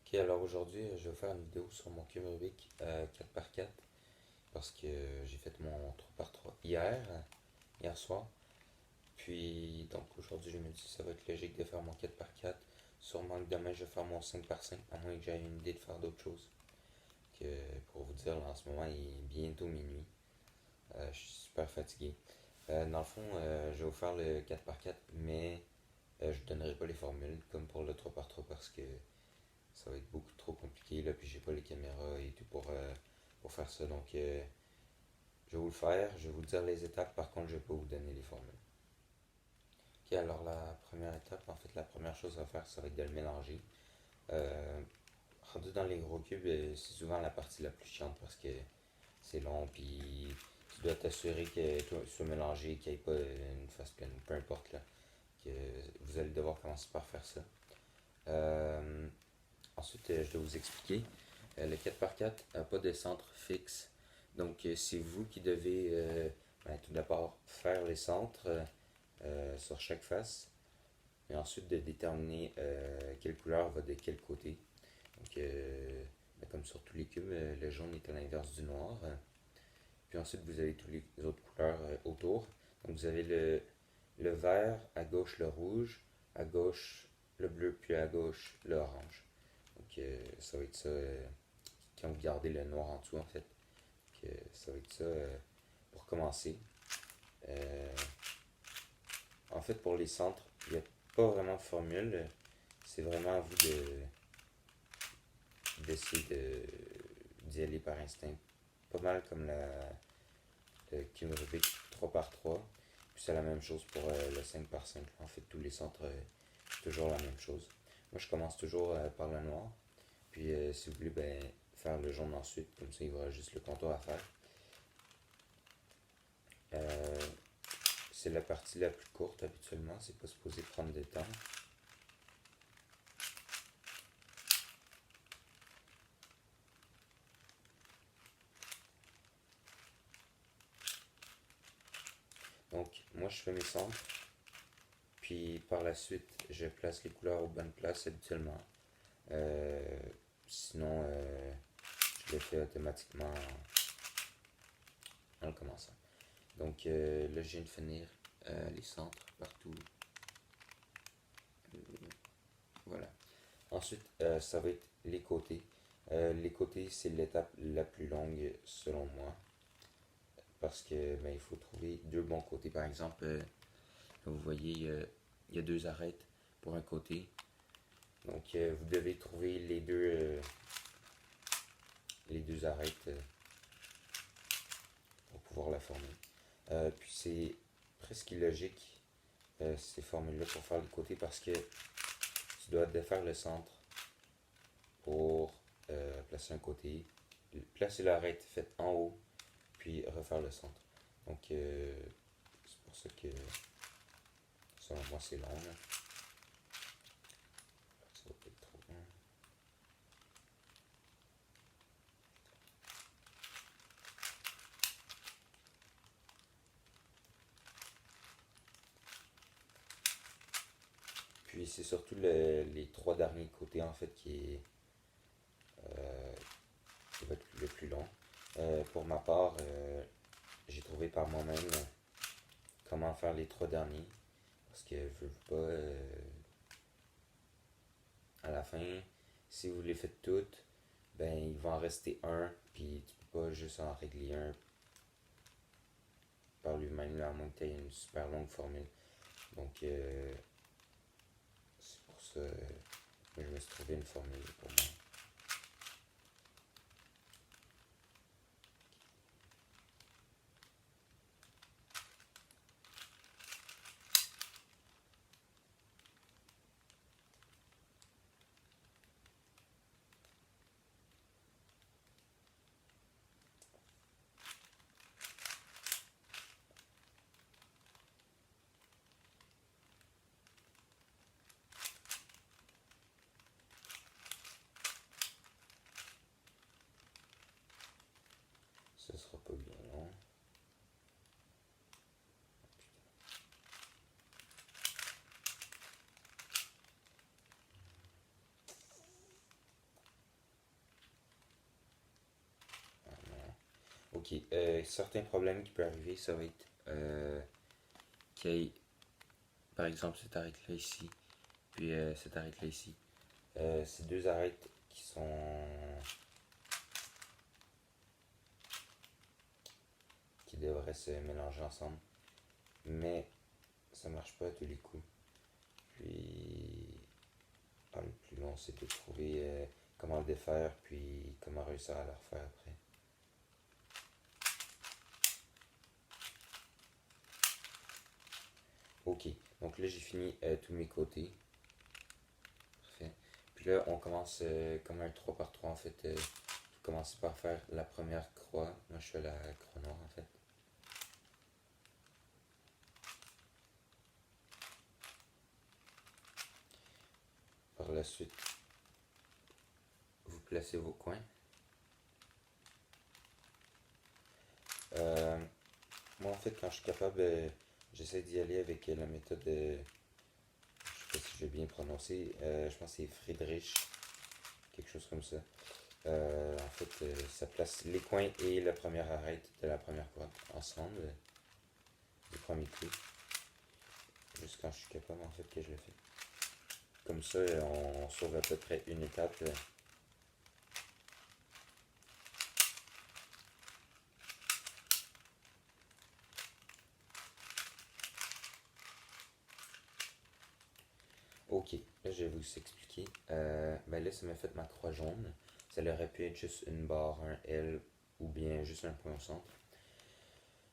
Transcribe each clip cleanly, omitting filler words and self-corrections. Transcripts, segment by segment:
Ok, alors aujourd'hui, je vais faire une vidéo sur mon cube Rubik 4x4 parce que j'ai fait mon 3x3 hier soir. Puis, donc aujourd'hui, je me dis que ça va être logique de faire mon 4x4. Sûrement que demain, je vais faire mon 5x5, à moins que j'aie une idée de faire d'autres choses. Que, pour vous dire, là, en ce moment, il est bientôt minuit. Je suis super fatigué. Dans le fond, je vais vous faire le 4x4, mais je ne donnerai pas les formules comme pour le 3x3 parce que ça va être beaucoup trop compliqué là, puis j'ai pas les caméras et tout pour faire ça. Donc je vais vous le faire, je vais vous dire les étapes, par contre je vais pas vous donner les formules. Ok, alors la première étape, en fait la première chose à faire, ça va être de le mélanger. Euh, Rendu dans les gros cubes, c'est souvent la partie la plus chiante parce que c'est long, puis tu dois t'assurer que tout soit mélangé, qu'il n'y ait pas une face pleine, peu importe là, que vous allez devoir commencer par faire ça. Euh, Ensuite, je dois vous expliquer. Le 4x4 n'a pas de centre fixe. Donc, c'est vous qui devez tout d'abord faire les centres sur chaque face. Et ensuite, de déterminer quelle couleur va de quel côté. Donc, comme sur tous les cubes, le jaune est à l'inverse du noir. Puis ensuite, vous avez toutes les autres couleurs autour. Donc, vous avez le vert, à gauche le rouge, à gauche le bleu, puis à gauche le orange. Donc, ça va être ça quand vous gardez le noir en dessous, en fait. Donc, ça va être ça pour commencer. Euh, En fait, pour les centres, il n'y a pas vraiment de formule. C'est vraiment à vous d'essayer d'y aller par instinct. Pas mal comme le cube Rubik 3x3. Puis c'est la même chose pour le 5x5. En fait, tous les centres, c'est toujours la même chose. Moi, je commence toujours par le noir. Puis si vous voulez faire le jaune ensuite, comme ça il va juste le contour à faire. Euh, c'est la partie la plus courte habituellement, c'est pas supposé prendre de temps. Donc moi je fais mes centres, puis par la suite je place les couleurs aux bonnes places habituellement. Euh, Sinon je le fais automatiquement en le commençant. Donc là je viens de finir les centres partout. Voilà. Ensuite, ça va être les côtés. Les côtés, c'est l'étape la plus longue selon moi. Parce que il faut trouver deux bons côtés. Par exemple, vous voyez, il y a deux arêtes pour un côté. Donc, vous devez trouver les deux arêtes pour pouvoir la former. Puis, c'est presque illogique, ces formules-là, pour faire les côtés parce que tu dois défaire le centre pour placer un côté, placer l'arête faite en haut, puis refaire le centre. Donc, c'est pour ça que, selon moi, c'est long. Là. Ça va pas être trop long. Puis, c'est surtout les trois derniers côtés, en fait, euh, qui va être le plus long. Pour ma part, j'ai trouvé par moi-même comment faire les trois derniers. Parce que je veux pas, à la fin, si vous les faites toutes, il va en rester un, puis tu peux pas juste en régler un par lui-même, à moins que tu aies une super longue formule. Donc, c'est pour ça que je me suis trouvé une formule pour moi. Ce sera pas bien long. Ok, certains problèmes qui peuvent arriver, ça va être qu'il y ait, par exemple, cet arête-là ici, puis cet arête-là ici. Ces deux arêtes qui devraient se mélanger ensemble, mais ça marche pas à tous les coups. Puis, le plus long, c'est de trouver comment le défaire, puis comment réussir à le refaire après. Ok, donc là j'ai fini tous mes côtés. Parfait. Puis là on commence comme un 3 par 3 en fait. Vous commencez par faire la première croix. Moi je fais la croix noire en fait. Par la suite, vous placez vos coins. Euh, Moi en fait quand je suis capable, j'essaie d'y aller avec la méthode, je sais pas si je vais bien prononcer, je pense que c'est Friedrich, quelque chose comme ça. En fait, ça place les coins et la première arête de la première croix ensemble, du premier coup, juste quand je suis capable en fait que je le fais. Comme ça, on sauve à peu près une étape. Ok, là je vais vous expliquer. Ben là, ça m'a fait ma croix jaune. Ça aurait pu être juste une barre, un L ou bien juste un point au centre.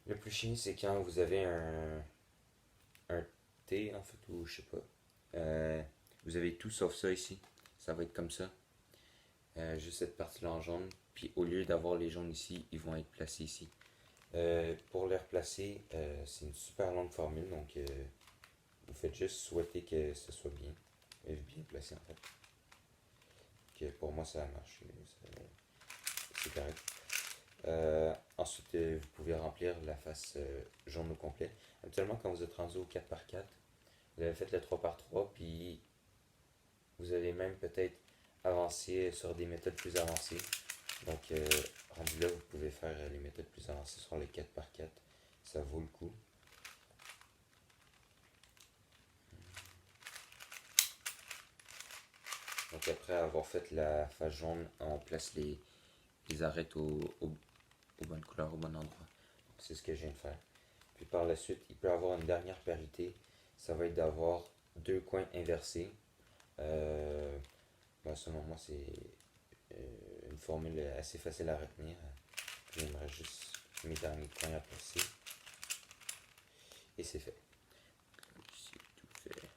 Le plus chiant, c'est quand vous avez un T en fait, ou je sais pas. Vous avez tout sauf ça ici. Ça va être comme ça. Juste cette partie-là en jaune. Puis au lieu d'avoir les jaunes ici, ils vont être placés ici. Pour les replacer, c'est une super longue formule, donc vous faites juste souhaiter que ce soit bien placé en fait. Que pour moi ça a marché, c'est correct. Ensuite, vous pouvez remplir la face jaune au complet. Actuellement, quand vous êtes rendu au 4x4, vous avez fait le 3x3, puis vous avez même peut-être avancé sur des méthodes plus avancées. Donc, rendu là, vous pouvez faire les méthodes plus avancées sur les 4x4. Ça vaut le coup. Donc, après avoir fait la face jaune, on place les arêtes aux bonnes couleurs, au bon endroit. C'est ce que je viens de faire. Puis par la suite, il peut y avoir une dernière parité. Ça va être d'avoir deux coins inversés. Euh, Selon moi, c'est une formule assez facile à retenir. J'aimerais juste mes derniers coins à placer. Et c'est fait. C'est tout fait.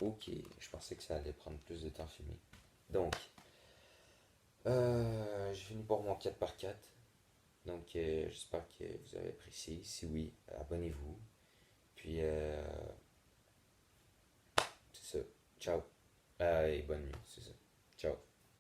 Ok, je pensais que ça allait prendre plus de temps à filmer. Donc, j'ai fini pour mon 4x4. Donc, j'espère que vous avez apprécié. Si oui, abonnez-vous. Puis, c'est ça. Ciao. Et bonne nuit, c'est ça.